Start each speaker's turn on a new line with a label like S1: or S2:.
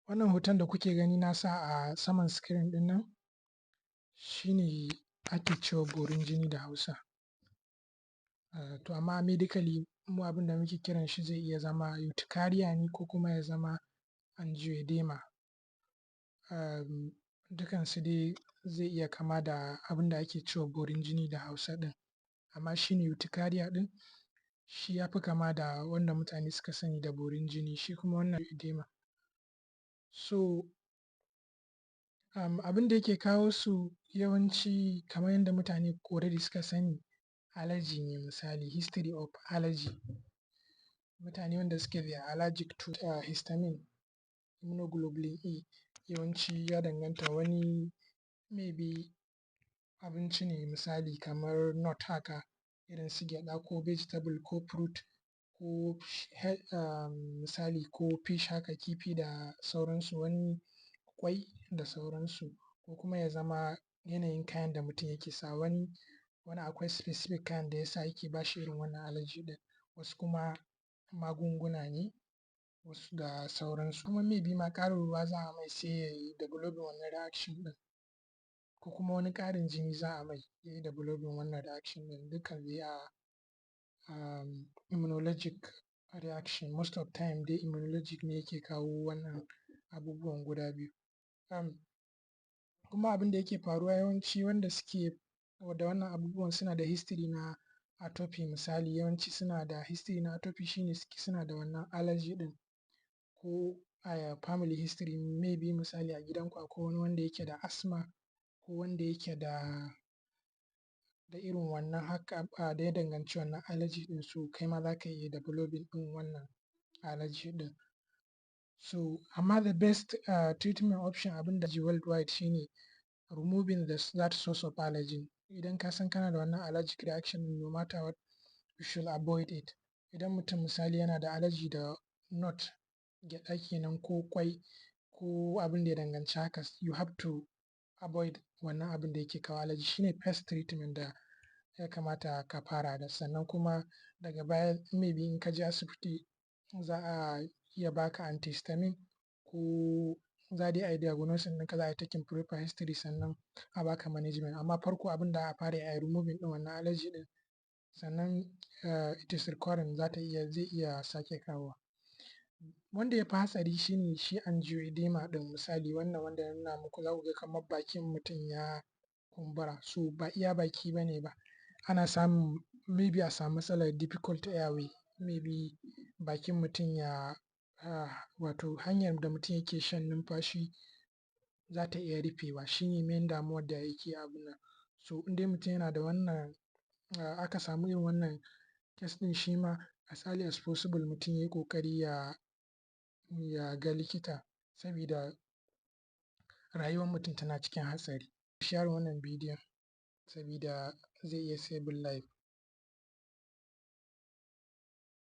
S1: Wannan hoton da kuke gani na sa a saman screen ɗin nan shi ne ake cewa borin jini da Hausa. To amma medically mu abin da muke kiran shi zai iya zama urticaria ne ko kuma ya zama angioedema. Dukansu dai zai iya kama da abin da ake cewa borin jini da Hausa ɗin, amma shi ne urticaria ɗin shi ya fi kama da wanda mutane suka sani da borin jini, shi kuma wannan angioedema. So abin da yake kawo su yawanci kamar yadda mutane already suka sani allergy ne, misali history of allergy, mutane wanda suke da allergic to histamine, immunoglobulin A, yawanci ya danganta wani maybe abinci ne misali kamar nut haka irin su gyaɗa ko vegetable ko fruit ko misali ko fish haka kifi da sauransu, wani ƙwai da sauransu, ko kuma ya zama yanayin kayan da mutum yake sawa, wani akwai specific kayan da ya sa yake ba shi irin wannan allergy ɗin, wasu kuma magunguna ne wasu da sauransu, kuma maybe ma ƙarin ruwa za a mai sai ya yi developing wannan reaction ɗin, ko kuma wani ƙarin jini za a mai ya yi developing wannan reaction ɗin, duka dai immunologic reaction, most of time dai immunologic ne yake kawo wannan abubuwan guda biyu. Kuma abin da yake faruwa yawanci wanda suke da wannan abubuwan suna da history na atopy, misali yawanci suna da history na atopy, shi ne suna da wannan allergy ɗin, ko a family history maybe misali a gidanku akwai wani wanda yake da asthma ko wanda yake da irin wannan haka da ya danganci wannan allergy ɗin, so kai ma za ka iya developing ɗin wannan allergy ɗin. So amma the best treatment option abin da worldwide shi ne removing that source of allergy. Idan ka san kana da wannan allergic reaction ɗin, no matter what you should avoid it. Idan mutum misali yana da allergy da nut, gyaɗa kenan ko ƙwai ko abin da ya danganci haka, you have to avoid wannan abin da yake kawo allergy, shi ne first treatment da ya kamata ka fara da, sannan kuma daga baya maybe in ka je asibiti za a iya ba ka antihistamine ko za dai a yi diagnosing ɗinka, za a yi taking proper history sannan a ba ka management, amma farko abin da za a fara yi a yi removing ɗin wannan allergy ɗin, sannan it is recurring zai iya sake kawowa. Wanda ya fi hatsari shi ne shi angioedema ɗin, misali wannan wanda na nuna muku za ku ga kamar bakin mutum ya kumbura, so ba iya baki ba ne ba, ana samun maybe a samu matsalar difficult airway, maybe bakin mutum ya wato hanyar da mutum yake shan numfashi za ta iya rufewa, shi ne main damuwar da yake abun nan. So in dai mutum yana da wannan aka samu irin wannan case ɗin, shi ma as early as possible mutum ya yi ƙoƙari ya ga likita, sabida rayuwar mutum tana cikin hatsari. Ku share wannan bidiyon sabida zai iya saving life.